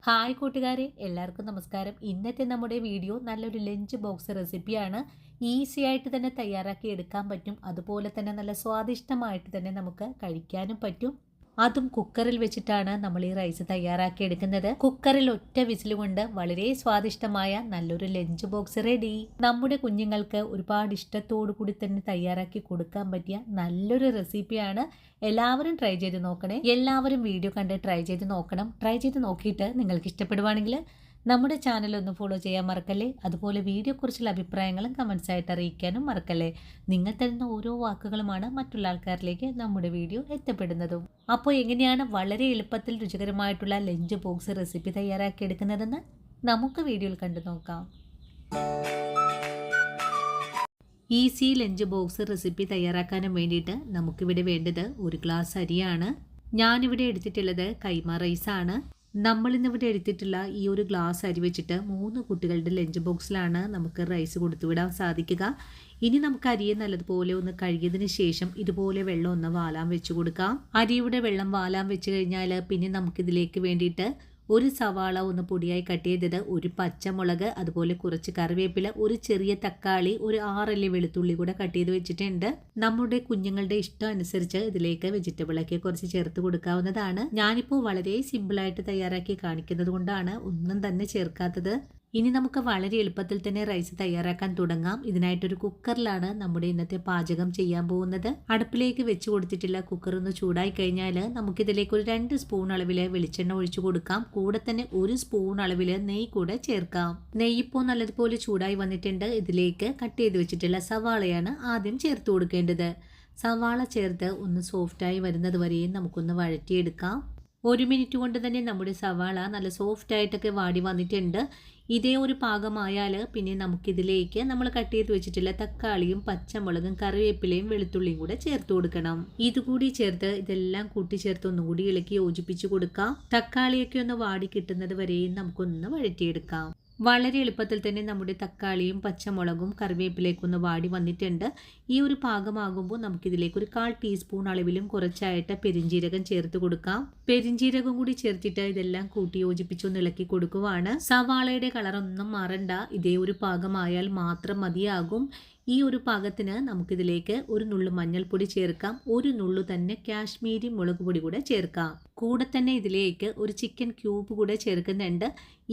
Hi കൂട്ടുകാരെ, എല്ലാവർക്കും നമസ്കാരം. ഇന്നത്തെ നമ്മുടെ വീഡിയോ നല്ലൊരു ലഞ്ച് ബോക്സ് റെസിപ്പിയാണ്. ഈസി ആയിട്ട് തന്നെ തയ്യാറാക്കി എടുക്കാൻ പറ്റും. അതുപോലെ തന്നെ നല്ല സ്വാദിഷ്ടമായിട്ട് തന്നെ നമുക്ക് കഴിക്കാനും പറ്റും. അതും കുക്കറിൽ വെച്ചിട്ടാണ് നമ്മൾ ഈ റൈസ് തയ്യാറാക്കി എടുക്കുന്നത്. കുക്കറിൽ ഒറ്റ വിസിൽ കൊണ്ട് വളരെ സ്വാദിഷ്ടമായ നല്ലൊരു ലഞ്ച് ബോക്സ് റെഡി. നമ്മുടെ കുഞ്ഞുങ്ങൾക്ക് ഒരുപാട് ഇഷ്ടത്തോടു കൂടി തന്നെ തയ്യാറാക്കി കൊടുക്കാൻ പറ്റിയ നല്ലൊരു റെസിപ്പിയാണ്. എല്ലാവരും ട്രൈ ചെയ്ത് നോക്കണേ. എല്ലാവരും വീഡിയോ കണ്ട് ട്രൈ ചെയ്ത് നോക്കണം. ട്രൈ ചെയ്ത് നോക്കിയിട്ട് നിങ്ങൾക്ക് ഇഷ്ടപ്പെടുവാണെങ്കിൽ നമ്മുടെ ചാനൽ ഒന്ന് ഫോളോ ചെയ്യാൻ മറക്കല്ലേ. അതുപോലെ വീഡിയോയെക്കുറിച്ചുള്ള അഭിപ്രായങ്ങളും കമൻസ് ആയിട്ട് അറിയിക്കാനും മറക്കല്ലേ. നിങ്ങൾ തരുന്ന ഓരോ വാക്കുകളുമാണ് മറ്റുള്ള ആൾക്കാരിലേക്ക് നമ്മുടെ വീഡിയോ എത്തപ്പെടുന്നതും. അപ്പോൾ എങ്ങനെയാണ് വളരെ എളുപ്പത്തിൽ രുചികരമായിട്ടുള്ള ലഞ്ച് ബോക്സ് റെസിപ്പി തയ്യാറാക്കി എടുക്കുന്നതെന്ന് നമുക്ക് വീഡിയോയിൽ കണ്ടു നോക്കാം. ഈസി ലഞ്ച് ബോക്സ് റെസിപ്പി തയ്യാറാക്കാനും വേണ്ടിയിട്ട് നമുക്കിവിടെ വേണ്ടത് 1 ഗ്ലാസ് അരിയാണ്. ഞാനിവിടെ എടുത്തിട്ടുള്ളത് കൈമ റൈസാണ്. നമ്മളിന്നിവിടെ എടുത്തിട്ടുള്ള ഈ 1 ഗ്ലാസ് അരി വെച്ചിട്ട് 3 കുട്ടികളുടെ ലഞ്ച് ബോക്സിലാണ് നമുക്ക് റൈസ് കൊടുത്തുവിടാൻ സാധിക്കുക. ഇനി നമുക്ക് അരിയെ നല്ലതുപോലെ ഒന്ന് കഴുകിയതിന് ശേഷം ഇതുപോലെ വെള്ളം ഒന്ന് വാലാൻ വെച്ച് കൊടുക്കാം. അരിയുടെ വെള്ളം വാലാൻ വെച്ച് കഴിഞ്ഞാൽ പിന്നെ നമുക്കിതിലേക്ക് വേണ്ടിയിട്ട് 1 സവാള ഒന്ന് പൊടിയായി കട്ട് ചെയ്തത്, 1 പച്ചമുളക്, അതുപോലെ കുറച്ച് കറിവേപ്പില, 1 ചെറിയ തക്കാളി, 1 6 അല്ലി വെളുത്തുള്ളി കൂടെ കട്ട് ചെയ്ത് വെച്ചിട്ടുണ്ട്. നമ്മുടെ കുഞ്ഞുങ്ങളുടെ ഇഷ്ടം അനുസരിച്ച് ഇതിലേക്ക് വെജിറ്റബിളൊക്കെ കുറച്ച് ചേർത്ത് കൊടുക്കാവുന്നതാണ്. ഞാനിപ്പോൾ വളരെ സിമ്പിളായിട്ട് തയ്യാറാക്കി കാണിക്കുന്നത് കൊണ്ടാണ് ഒന്നും തന്നെ ചേർക്കാത്തത്. ഇനി നമുക്ക് വളരെ എളുപ്പത്തിൽ തന്നെ റൈസ് തയ്യാറാക്കാൻ തുടങ്ങാം. ഇതിനായിട്ടൊരു കുക്കറിലാണ് നമ്മുടെ ഇന്നത്തെ പാചകം ചെയ്യാൻ പോകുന്നത്. അടുപ്പിലേക്ക് വെച്ച് കൊടുത്തിട്ടുള്ള കുക്കർ ഒന്ന് ചൂടായി കഴിഞ്ഞാൽ നമുക്കിതിലേക്ക് ഒരു 2 സ്പൂൺ അളവിൽ വെളിച്ചെണ്ണ ഒഴിച്ചു കൊടുക്കാം. കൂടെ തന്നെ 1 സ്പൂൺ അളവിൽ നെയ്യ് കൂടെ ചേർക്കാം. നെയ്യ് ഇപ്പോൾ നല്ലതുപോലെ ചൂടായി വന്നിട്ടുണ്ട്. ഇതിലേക്ക് കട്ട് ചെയ്ത് വെച്ചിട്ടുള്ള സവാളയാണ് ആദ്യം ചേർത്ത് കൊടുക്കേണ്ടത്. സവാള ചേർത്ത് ഒന്ന് സോഫ്റ്റായി വരുന്നത് വരെയും നമുക്കൊന്ന് വഴറ്റിയെടുക്കാം. 1 മിനിറ്റ് കൊണ്ട് തന്നെ നമ്മുടെ സവാള നല്ല സോഫ്റ്റ് ആയിട്ടൊക്കെ വാടി വന്നിട്ടുണ്ട്. ഇതേ ഒരു പാകമായാൽ പിന്നെ നമുക്കിതിലേക്ക് നമ്മൾ കട്ട് ചെയ്ത് വെച്ചിട്ടുള്ള തക്കാളിയും പച്ചമുളകും കറിവേപ്പിലയും വെളുത്തുള്ളിയും കൂടെ ചേർത്ത് കൊടുക്കണം. ഇതുകൂടി ചേർത്ത് ഇതെല്ലാം കൂട്ടിച്ചേർത്ത് ഒന്നുകൂടി ഇളക്കി യോജിപ്പിച്ച് കൊടുക്കാം. തക്കാളിയൊക്കെ ഒന്ന് വാടി കിട്ടുന്നത് വരെയും നമുക്കൊന്ന് വഴറ്റിയെടുക്കാം. വളരെ എളുപ്പത്തിൽ തന്നെ നമ്മുടെ തക്കാളിയും പച്ചമുളകും കറിവേപ്പിലേക്ക് ഒന്ന് വാടി വന്നിട്ടുണ്ട്. ഈ ഒരു പാകമാകുമ്പോൾ നമുക്കിതിലേക്ക് ഒരു 1/4 ടീസ്പൂൺ അളവിലും കുറച്ചായിട്ട് പെരിഞ്ജീരകം ചേർത്ത് കൊടുക്കാം. പെരിഞ്ജീരകം കൂടി ചേർത്തിട്ട് ഇതെല്ലാം കൂട്ടി യോജിപ്പിച്ചൊന്ന് ഇളക്കി കൊടുക്കുവാണ്. സവാളയുടെ കളറൊന്നും മാറണ്ട, ഇതേ ഒരു പാകമായാൽ മാത്രം മതിയാകും. ഈ ഒരു പാകത്തിന് നമുക്കിതിലേക്ക് 1 നുള്ളു മഞ്ഞൾപ്പൊടി ചേർക്കാം. 1 നുള്ളു തന്നെ കാശ്മീരി മുളക് പൊടി കൂടെ ചേർക്കാം. കൂടെ തന്നെ ഇതിലേക്ക് ഒരു ചിക്കൻ ക്യൂബ് കൂടെ ചേർക്കുന്നുണ്ട്.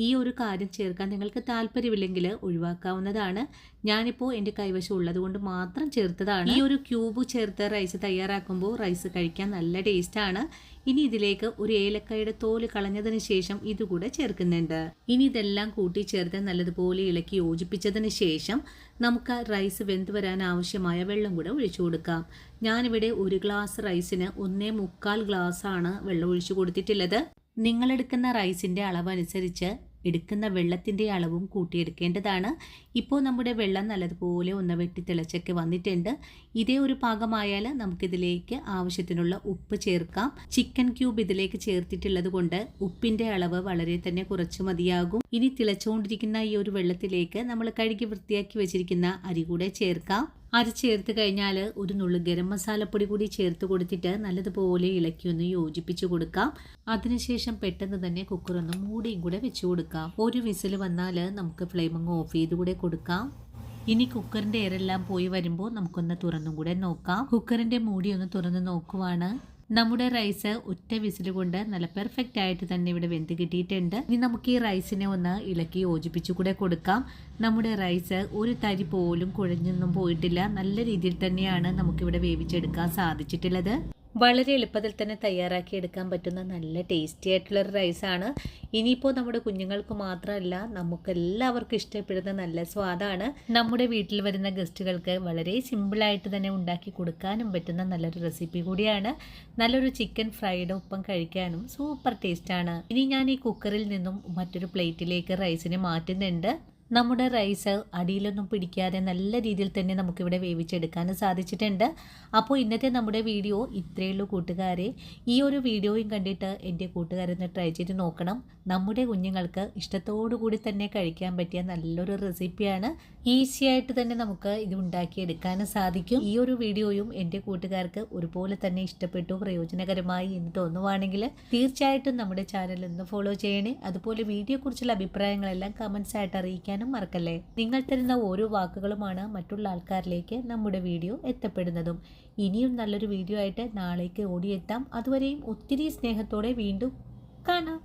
ഈ ഒരു കാര്യം ചേർക്കാൻ നിങ്ങൾക്ക് താല്പര്യമില്ലെങ്കിൽ ഒഴിവാക്കാവുന്നതാണ്. ഞാനിപ്പോൾ എൻ്റെ കൈവശം ഉള്ളത് കൊണ്ട് മാത്രം ചേർത്തതാണ്. ഈ ഒരു ക്യൂബ് ചേർത്ത് റൈസ് തയ്യാറാക്കുമ്പോൾ റൈസ് കഴിക്കാൻ നല്ല ടേസ്റ്റാണ്. ഇനി ഇതിലേക്ക് ഒരു ഏലക്കായുടെ തോല് കളഞ്ഞതിന് ശേഷം ഇതുകൂടെ ചേർക്കുന്നുണ്ട്. ഇനി ഇതെല്ലാം കൂട്ടി ചേർത്ത് നല്ലതുപോലെ ഇളക്കി യോജിപ്പിച്ചതിന് ശേഷം നമുക്ക് റൈസ് വെന്ത് വരാൻ ആവശ്യമായ വെള്ളം കൂടെ ഒഴിച്ചു കൊടുക്കാം. ഞാനിവിടെ 1 ഗ്ലാസ് റൈസിന് 1.25 ഗ്ലാസ്സാണ് വെള്ളം ഒഴിച്ചു കൊടുത്തിട്ടുള്ളത്. നിങ്ങളെടുക്കുന്ന റൈസിൻ്റെ അളവനുസരിച്ച് എടുക്കുന്ന വെള്ളത്തിൻ്റെ അളവും കൂട്ടിയെടുക്കേണ്ടതാണ്. ഇപ്പോൾ നമ്മുടെ വെള്ളം നല്ലതുപോലെ ഒന്ന് വെട്ടി തിളച്ചൊക്കെ വന്നിട്ടുണ്ട്. ഇതേ ഒരു പാകമായാൽ നമുക്കിതിലേക്ക് ആവശ്യത്തിനുള്ള ഉപ്പ് ചേർക്കാം. ചിക്കൻ ക്യൂബ് ഇതിലേക്ക് ചേർത്തിട്ടുള്ളത് കൊണ്ട് ഉപ്പിൻ്റെ അളവ് വളരെ തന്നെ കുറച്ച് മതിയാകും. ഇനി തിളച്ചുകൊണ്ടിരിക്കുന്ന ഈ ഒരു വെള്ളത്തിലേക്ക് നമ്മൾ കഴുകി വൃത്തിയാക്കി വെച്ചിരിക്കുന്ന അരി കൂടെ ചേർക്കാം. അരി ചേർത്ത് കഴിഞ്ഞാൽ 1 നുള്ളു ഗരം മസാലപ്പൊടി കൂടി ചേർത്ത് കൊടുത്തിട്ട് നല്ലതുപോലെ ഇളക്കി ഒന്ന് യോജിപ്പിച്ച് കൊടുക്കാം. അതിനുശേഷം പെട്ടെന്ന് തന്നെ കുക്കർ ഒന്ന് മൂടിയും കൂടെ വെച്ച് കൊടുക്കാം. 1 വിസിൽ വന്നാൽ നമുക്ക് ഫ്ലെയിം അങ്ങ് ഓഫ് ചെയ്ത് കൂടെ കൊടുക്കാം. ഇനി കുക്കറിൻ്റെ എയറെല്ലാം പോയി വരുമ്പോൾ നമുക്കൊന്ന് തുറന്നും കൂടെ നോക്കാം. കുക്കറിൻ്റെ മൂടി ഒന്ന് തുറന്ന് നോക്കുവാണ്. നമ്മുടെ റൈസ് ഒറ്റ വിസിൽ കൊണ്ട് നല്ല പെർഫെക്റ്റ് ആയിട്ട് തന്നെ ഇവിടെ വെന്ത് കിട്ടിയിട്ടുണ്ട്. ഇനി നമുക്ക് ഈ റൈസിനെ ഒന്ന് ഇളക്കി യോജിപ്പിച്ചു കൂടെ കൊടുക്കാം. നമ്മുടെ റൈസ് ഒരു തരി പോലും കുഴഞ്ഞൊന്നും പോയിട്ടില്ല. നല്ല രീതിയിൽ തന്നെയാണ് നമുക്കിവിടെ വേവിച്ചെടുക്കാൻ സാധിച്ചിട്ടുള്ളത്. വളരെ എളുപ്പത്തിൽ തന്നെ തയ്യാറാക്കി എടുക്കാൻ പറ്റുന്ന നല്ല ടേസ്റ്റി ആയിട്ടുള്ളൊരു റൈസാണ്. ഇനിയിപ്പോൾ നമ്മുടെ കുഞ്ഞുങ്ങൾക്ക് മാത്രമല്ല നമുക്കെല്ലാവർക്കും ഇഷ്ടപ്പെടുന്ന നല്ല സ്വാദാണ്. നമ്മുടെ വീട്ടിൽ വരുന്ന ഗസ്റ്റുകൾക്ക് വളരെ സിമ്പിളായിട്ട് തന്നെ ഉണ്ടാക്കി കൊടുക്കാനും പറ്റുന്ന നല്ലൊരു റെസിപ്പി കൂടിയാണ്. നല്ലൊരു ചിക്കൻ ഫ്രൈഡ് ഒപ്പം കഴിക്കാനും സൂപ്പർ ടേസ്റ്റാണ്. ഇനി ഞാൻ ഈ കുക്കറിൽ നിന്നും മറ്റൊരു പ്ലേറ്റിലേക്ക് റൈസിനെ മാറ്റുന്നുണ്ട്. നമ്മുടെ റൈസ് അടിയിലൊന്നും പിടിക്കാതെ നല്ല രീതിയിൽ തന്നെ നമുക്കിവിടെ വേവിച്ചെടുക്കാൻ സാധിച്ചിട്ടുണ്ട്. അപ്പോൾ ഇന്നത്തെ നമ്മുടെ വീഡിയോ ഇത്രയേ ഉള്ളൂ കൂട്ടുകാരെ. ഈ ഒരു വീഡിയോയും കണ്ടിട്ട് എൻ്റെ കൂട്ടുകാരൊന്ന് ട്രൈ ചെയ്ത് നോക്കണം. നമ്മുടെ കുഞ്ഞുങ്ങൾക്ക് ഇഷ്ടത്തോടു കൂടി തന്നെ കഴിക്കാൻ പറ്റിയ നല്ലൊരു റെസിപ്പിയാണ്. ഈസി ആയിട്ട് തന്നെ നമുക്ക് ഇത് ഉണ്ടാക്കിയെടുക്കാൻ സാധിക്കും. ഈ ഒരു വീഡിയോയും എൻ്റെ കൂട്ടുകാർക്ക് ഒരുപോലെ തന്നെ ഇഷ്ടപ്പെട്ടു, പ്രയോജനകരമായി എന്ന് തോന്നുവാണെങ്കിൽ തീർച്ചയായിട്ടും നമ്മുടെ ചാനൽ ഒന്ന് ഫോളോ ചെയ്യണേ. അതുപോലെ വീഡിയോയെക്കുറിച്ചുള്ള അഭിപ്രായങ്ങളെല്ലാം കമൻസ് ആയിട്ട് അറിയിക്കാനും മറക്കല്ലേ. നിങ്ങൾ തരുന്ന ഓരോ വാക്കുകളുമാണ് മറ്റുള്ള ആൾക്കാരിലേക്ക് നമ്മുടെ വീഡിയോ എത്തപ്പെടുന്നതും. ഇനിയും നല്ലൊരു വീഡിയോ ആയിട്ട് നാളേക്ക് ഓടിയെത്താം. അതുവരെയും ഒത്തിരി സ്നേഹത്തോടെ വീണ്ടും കാണാം.